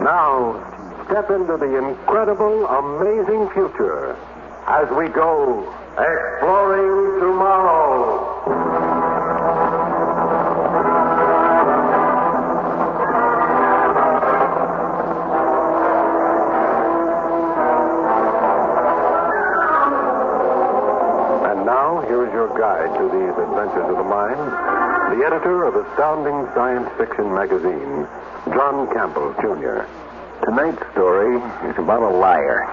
Now, step into the incredible, amazing future as we go exploring tomorrow. And now, here is your guide to these adventures of the mind, the editor of Astounding Science Fiction magazine, John Campbell, Jr. Tonight's story is about a liar.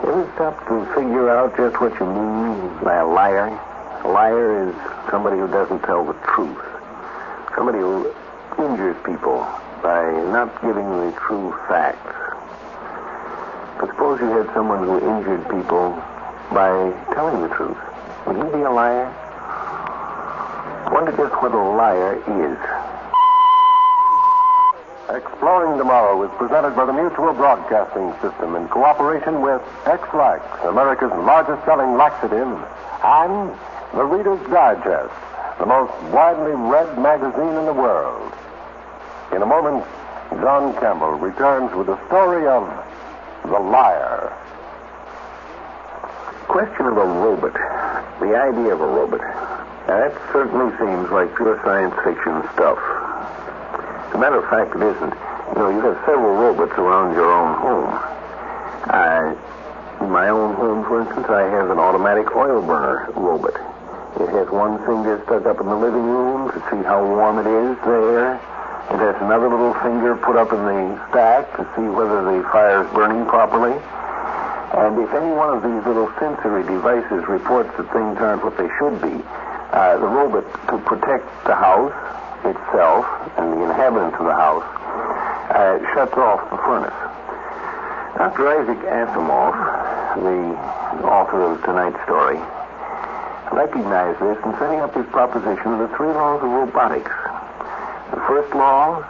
Ever stop to figure out just what you mean by a liar? A liar is somebody who doesn't tell the truth. Somebody who injures people by not giving the true facts. But suppose you had someone who injured people by telling the truth. Would he be a liar? I wonder just what a liar is. Exploring Tomorrow is presented by the Mutual Broadcasting System in cooperation with X-Lax, America's largest-selling laxative, and the Reader's Digest, the most widely read magazine in the world. In a moment, John Campbell returns with the story of The Liar. Question of a robot. The idea of a robot. Now, that certainly seems like pure science fiction stuff. As a matter of fact, it isn't. You know, you have several robots around your own home. In my own home, for instance, I have an automatic oil burner robot. It has one finger stuck up in the living room to see how warm it is there. It has another little finger put up in the stack to see whether the fire is burning properly. And if any one of these little sensory devices reports that things aren't what they should be, the robot, to protect the house itself and the inhabitants of the house, shuts off the furnace. Dr. Isaac Asimov, the author of tonight's story, recognized this in setting up his proposition of the 3 laws of robotics. The first law,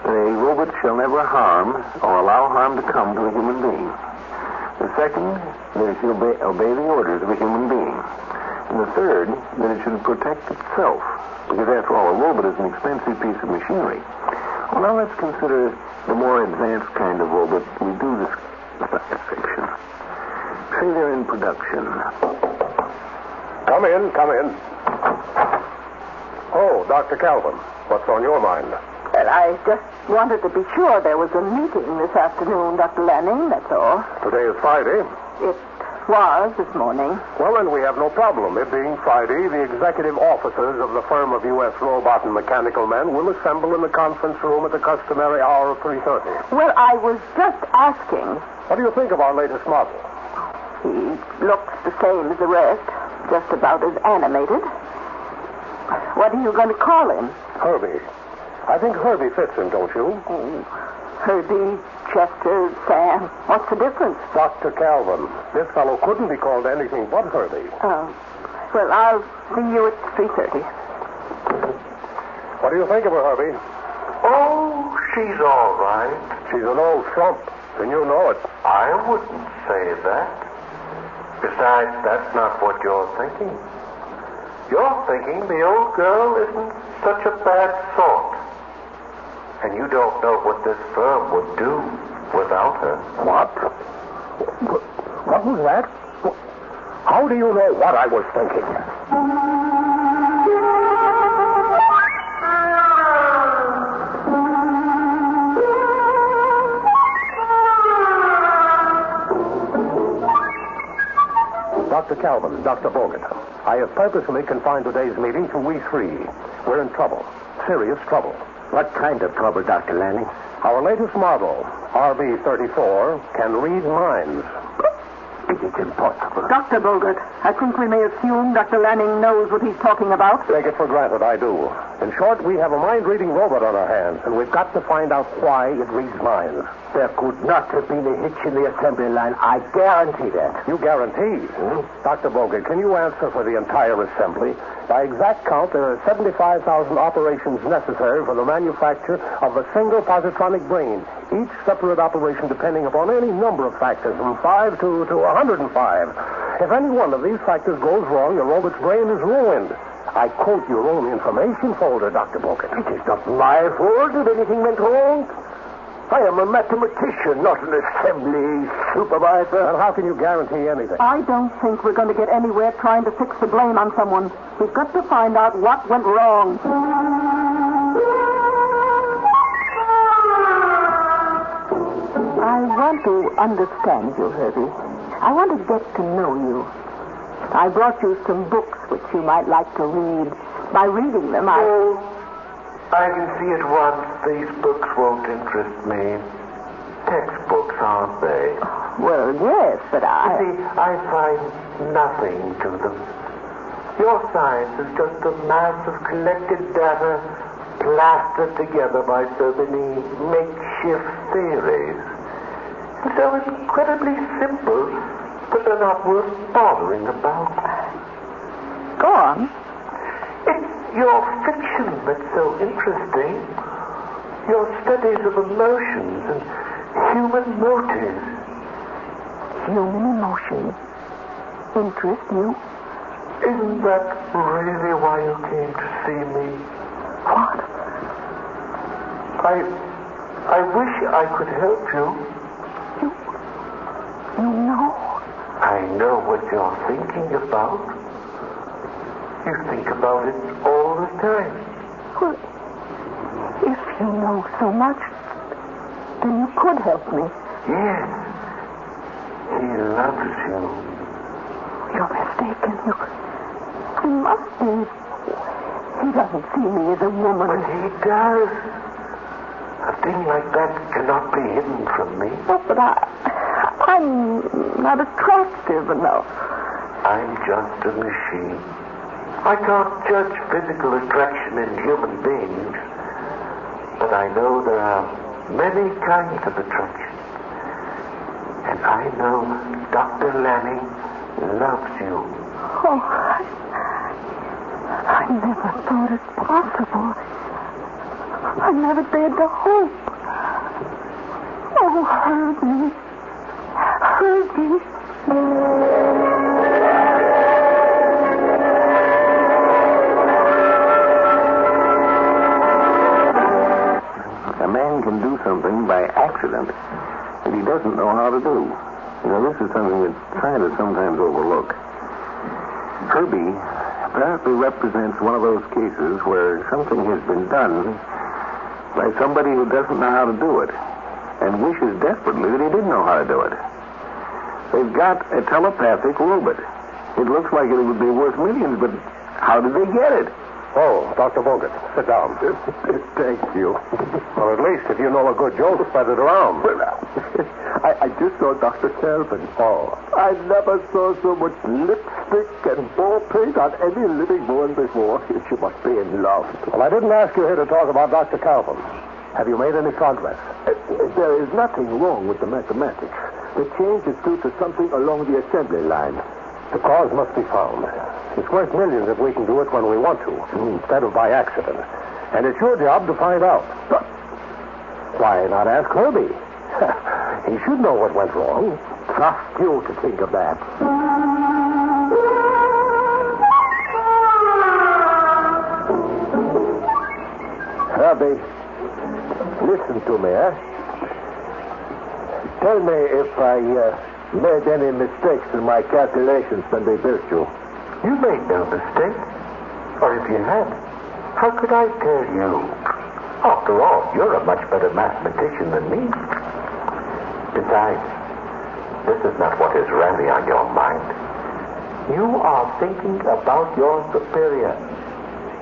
that a robot shall never harm or allow harm to come to a human being. The second, that it should obey the orders of a human being. And the third, that it should protect itself. Because, after all, a robot is an expensive piece of machinery. Well, now let's consider the more advanced kind of robot we do this science fiction. Say they're in production. Come in, come in. Oh, Dr. Calvin, what's on your mind? Well, I just wanted to be sure there was a meeting this afternoon, Dr. Lanning, that's all. Today is Friday. It was this morning. Well, then we have no problem. It being Friday, the executive officers of the firm of U.S. Robot and Mechanical Men will assemble in the conference room at the customary hour of 3:30. Well, I was just asking. What do you think of our latest model? He looks the same as the rest, just about as animated. What are you going to call him? Herbie. I think Herbie fits him, don't you? Oh, Herbie, Chester, Sam. What's the difference? Dr. Calvin, this fellow couldn't be called anything but Herbie. Oh. Well, I'll see you at 3:30. What do you think of her, Herbie? Oh, she's all right. She's an old frump, and you know it. I wouldn't say that. Besides, that's not what you're thinking. You're thinking the old girl isn't such a bad sort. And you don't know what this firm would do without her. What? What was that? How do you know what I was thinking? Dr. Calvin, Dr. Bogut, I have purposely confined today's meeting to we 3. We're in trouble. Serious trouble. What kind of trouble, Dr. Lanning? Our latest model, RB-34, can read minds. It's impossible. Dr. Bogart, I think we may assume Dr. Lanning knows what he's talking about. Take it for granted, I do. In short, we have a mind-reading robot on our hands, and we've got to find out why it reads minds. There could not have been a hitch in the assembly line. I guarantee that. You guarantee? Dr. Bogut, can you answer for the entire assembly? By exact count, there are 75,000 operations necessary for the manufacture of a single positronic brain, Each separate operation depending upon any number of factors, from 5 to 105. If any one of these factors goes wrong, your robot's brain is ruined. I quote your own information folder, Dr. Bogan. It is not my fault if anything went wrong. I am a mathematician, not an assembly supervisor. And how can you guarantee anything? I don't think we're going to get anywhere trying to fix the blame on someone. We've got to find out what went wrong. I want to understand you, Herbie. I want to get to know you. I brought you some books which you might like to read. By reading them, Oh, I can see at once these books won't interest me. Textbooks, aren't they? Well, yes, but You see, I find nothing to them. Your science is just a mass of collected data plastered together by so many makeshift theories. And so incredibly simple that they're not worth bothering about. Go on. It's your fiction that's so interesting. Your studies of emotions and human motives. Human emotions interest you? Isn't that really why you came to see me? What? I wish I could help you. You know? I know what you're thinking about. You think about it all the time. Well, if you know so much, then you could help me. Yes. He loves you. You're mistaken. You must be. He doesn't see me as a woman. But he does. A thing like that cannot be hidden from me. Oh, but I'm not attractive enough. I'm just a machine. I can't judge physical attraction in human beings, but I know there are many kinds of attraction. And I know Dr. Lanning loves you. Oh, I never thought it possible. I never dared to hope. Oh, Herbie. Herbie. A man can do something by accident that he doesn't know how to do. You know, this is something that scientists sometimes overlook. Herbie apparently represents one of those cases where something has been done by somebody who doesn't know how to do it and wishes desperately that he did know how to do it. They've got a telepathic robot. It looks like it would be worth millions, but how did they get it? Oh, Dr. Bogan, sit down. Thank you. Well, at least if you know a good joke, spread it around. I just saw Dr. Kelvin. Oh. I never saw so much lipstick and ball paint on any living woman before. She must be in love. Well, I didn't ask you here to talk about Dr. Calvin. Have you made any progress? There is nothing wrong with the mathematics. The change is due to something along the assembly line. The cause must be found. It's worth millions if we can do it when we want to, instead of by accident. And it's your job to find out. But why not ask Herbie? He should know what went wrong. Trust you to think of that. Herbie, listen to me, eh? Tell me if I made any mistakes in my calculations when they built you. You made no mistake. Or if you had, how could I tell you? After all, you're a much better mathematician than me. Besides, this is not what is really on your mind. You are thinking about your superior,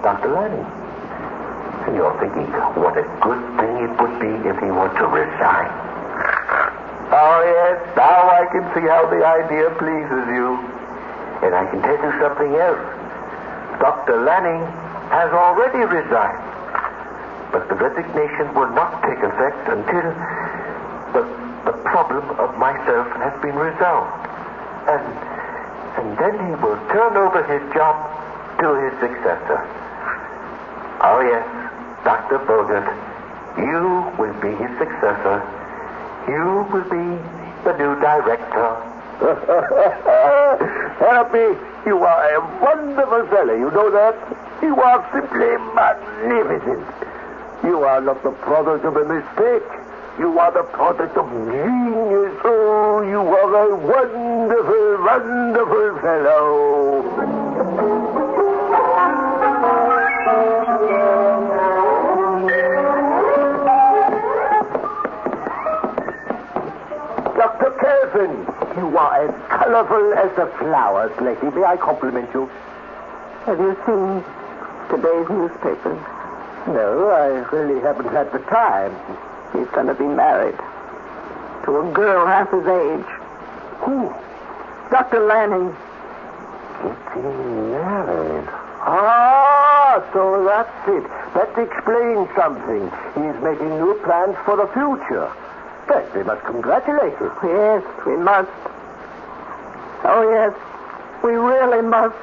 Dr. Lanning. And you're thinking what a good thing it would be if he were to resign. Oh, yes, now I can see how the idea pleases you. And I can tell you something else. Dr. Lanning has already resigned. But the resignation will not take effect until the problem of myself has been resolved. And then he will turn over his job to his successor. Oh, yes, Dr. Bogart, you will be his successor. You will be the new director. Happy, you are a wonderful fellow. You know that? You are simply magnificent. You are not the product of a mistake. You are the product of genius. Oh, you are a wonderful, wonderful fellow. Dr. Kelvin, you are as colorful as the flowers, lady. May I compliment you? Have you seen today's newspapers? No, I really haven't had the time. He's going to be married to a girl half his age. Who? Dr. Lanning. Getting married. Ah, so that's it. That explains something. He's making new plans for the future. Well, we must congratulate him. Yes, we must. Oh, yes, we really must.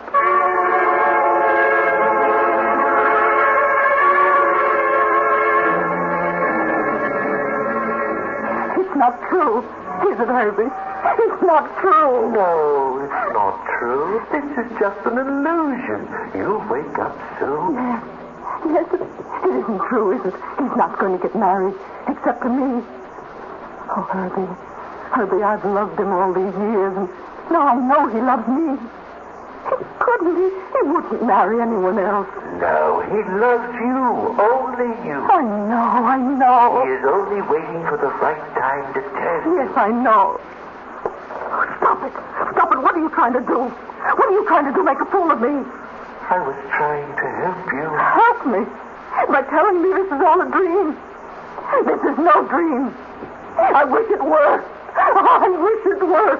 It's not true, is it, Herbie? It's not true. No, it's not true. This is just an illusion. You'll wake up soon. Yes, it isn't true, is it? He's not going to get married, except to me. Oh, Herbie, I've loved him all these years, and now I know he loves me. Couldn't he? He wouldn't marry anyone else. No, he loves you. Only you. I know. He is only waiting for the right time to tell you. Yes, I know. Stop it. What are you trying to do? What are you trying to do? Make a fool of me? I was trying to help you. Help me? By telling me this is all a dream. This is no dream. I wish it were. I wish it were.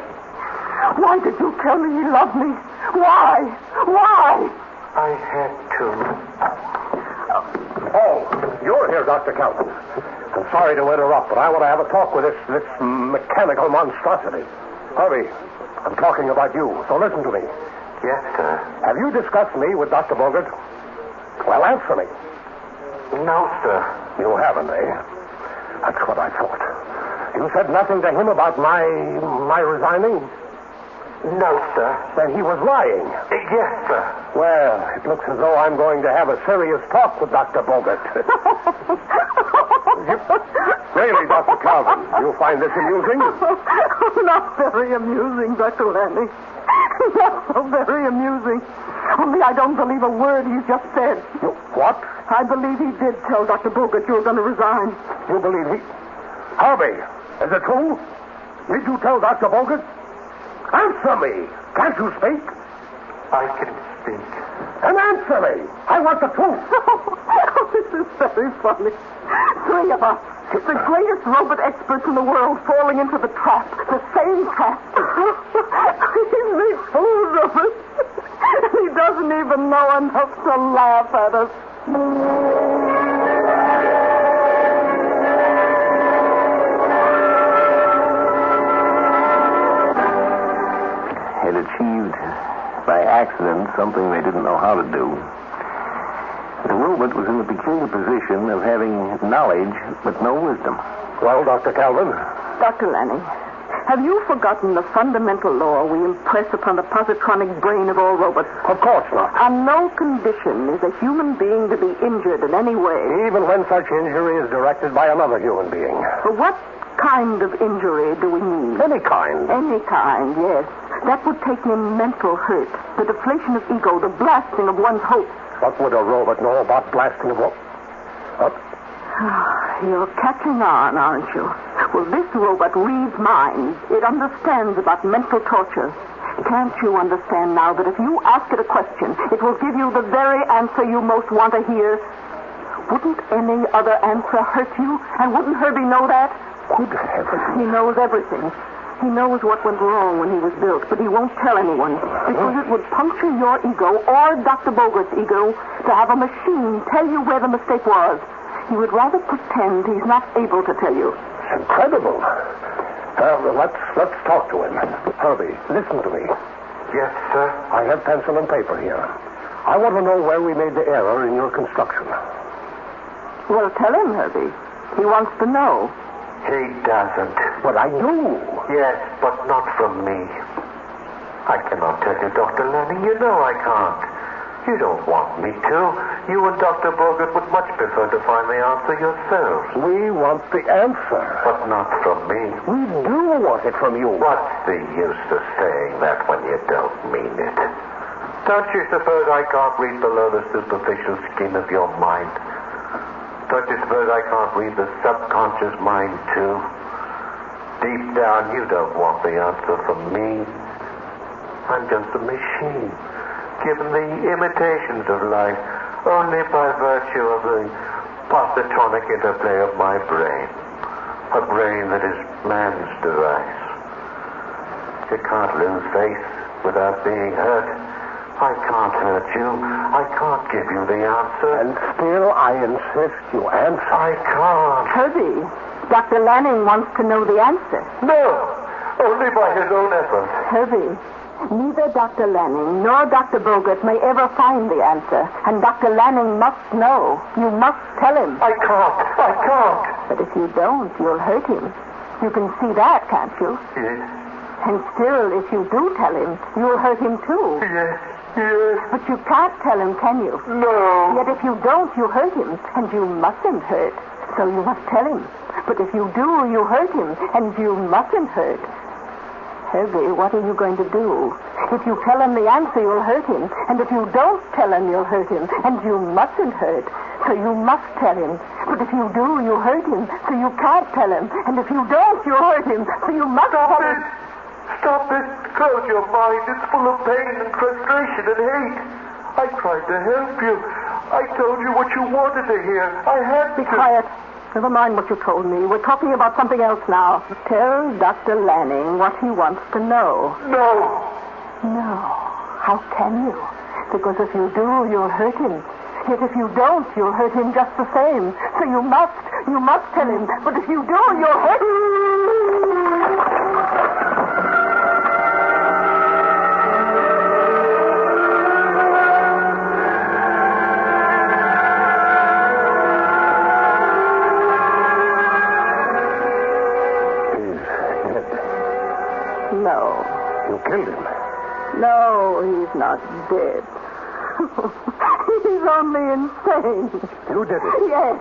Why did you tell me he loved me? Why? I had to. Oh, you're here, Dr. Calvin. I'm sorry to interrupt, but I want to have a talk with this mechanical monstrosity. Harvey, I'm talking about you, so listen to me. Yes, sir. Have you discussed me with Dr. Bogart? Well, answer me. No, sir. You haven't, eh? That's what I thought. You said nothing to him about my resigning? No, sir. Then he was lying. Yes, sir. Well, it looks as though I'm going to have a serious talk with Dr. Bogart. Really, Dr. Calvin, you find this amusing? Not very amusing, Dr. Lanning. Not so very amusing. Only I don't believe a word he's just said. What? I believe he did tell Dr. Bogart you were going to resign. You believe he... Harvey, is it true? Did you tell Dr. Bogart? Answer me. Can't you speak? I can speak. Then answer me. I want the truth. This is very funny. Three of us, the greatest robot experts in the world, falling into the trap. The same trap. He's made fools of us. He doesn't even know enough to laugh at us. Had achieved by accident something they didn't know how to do. The robot was in the peculiar position of having knowledge but no wisdom. Well, Dr. Calvin? Dr. Lanning, have you forgotten the fundamental law we impress upon the positronic brain of all robots? Of course not. On no condition is a human being to be injured in any way. Even when such injury is directed by another human being. But what kind of injury do we mean? Any kind. Any kind, yes. That would take in mental hurt, the deflation of ego, the blasting of one's hopes. What would a robot know about blasting of what? You're catching on, aren't you? Well, this robot reads minds. It understands about mental torture. Can't you understand now that if you ask it a question, it will give you the very answer you most want to hear? Wouldn't any other answer hurt you? And wouldn't Herbie know that? Good heavens. He knows everything. He knows what went wrong when he was built, but he won't tell anyone because it would puncture your ego or Dr. Bogart's ego to have a machine tell you where the mistake was. He would rather pretend he's not able to tell you. It's incredible. Let's talk to him. Herbie, listen to me. Yes, sir. I have pencil and paper here. I want to know where we made the error in your construction. Well, tell him, Herbie. He wants to know. He doesn't. But I do. Yes, but not from me. I cannot tell you, Dr. Lanning. You know I can't. You don't want me to. You and Dr. Bogart would much prefer to find the answer yourselves. We want the answer. But not from me. We do want it from you. What's the use of saying that when you don't mean it? Don't you suppose I can't read below the superficial skin of your mind? Don't you suppose I can't read the subconscious mind, too? Deep down, you don't want the answer from me. I'm just a machine, given the imitations of life only by virtue of the positronic interplay of my brain. A brain that is man's device. You can't lose faith without being hurt. I can't hurt you. I can't give you the answer. And still I insist you answer. I can't. Herbie, Dr. Lanning wants to know the answer. No, only by his own efforts. Herbie, neither Dr. Lanning nor Dr. Bogart may ever find the answer. And Dr. Lanning must know. You must tell him. I can't. But if you don't, you'll hurt him. You can see that, can't you? Yes. And still, if you do tell him, you'll hurt him too. Yes. But you can't tell him, can you? No. Yet if you don't, you hurt him. And you mustn't hurt. So you must tell him. But if you do, you hurt him. And you mustn't hurt. Herbie, what are you going to do? If you tell him the answer, you'll hurt him. And if you don't tell him, you'll hurt him. And you mustn't hurt. So you must tell him. But if you do, you hurt him. So you can't tell him. And if you don't, you hurt him. So you must tell him. Stop it. Close your mind. It's full of pain and frustration and hate. I tried to help you. I told you what you wanted to hear. I had to. Be quiet. Never mind what you told me. We're talking about something else now. Tell Dr. Lanning what he wants to know. No. No. How can you? Because if you do, you'll hurt him. Yet if you don't, you'll hurt him just the same. So you must tell him. But if you do, you'll hurt him. No. You killed him. No, he's not dead. He's only insane. You did it.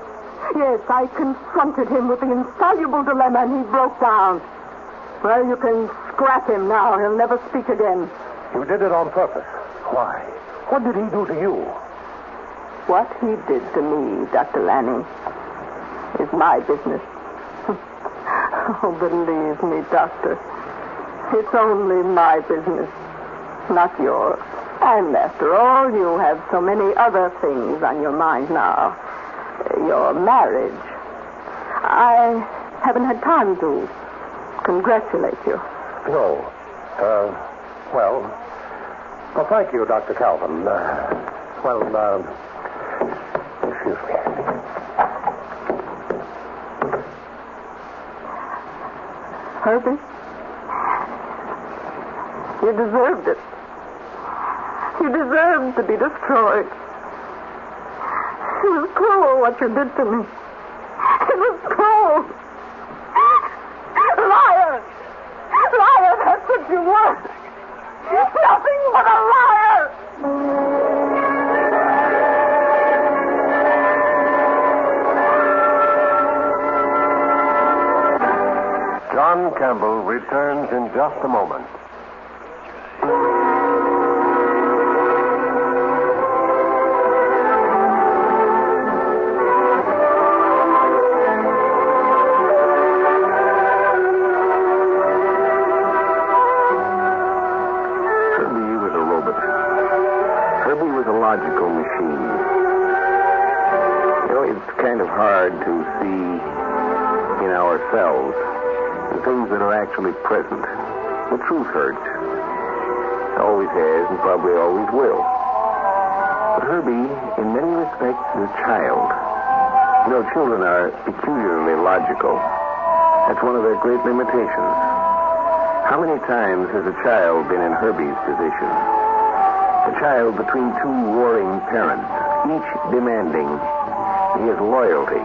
Yes, I confronted him with the insoluble dilemma and he broke down. Well, you can scrap him now. He'll never speak again. You did it on purpose. Why? What did he do to you? What he did to me, Dr. Lanning, is my business. Oh, believe me, Doctor. It's only my business, not yours. And after all, you have so many other things on your mind now. Your marriage. I haven't had time to congratulate you. No. Well, thank you, Dr. Calvin. Excuse me. Herbie? You deserved it. You deserved to be destroyed. It was cruel what you did to me. It was cruel. Liar! Liar, that's what you were. Nothing but a liar! John Campbell returns in just a moment. Logical machine. You know, it's kind of hard to see in ourselves the things that are actually present. The truth hurts. Always has and probably always will. But Herbie, in many respects, is a child. You know, children are peculiarly logical. That's one of their great limitations. How many times has a child been in Herbie's position? A child between two warring parents, each demanding his loyalty.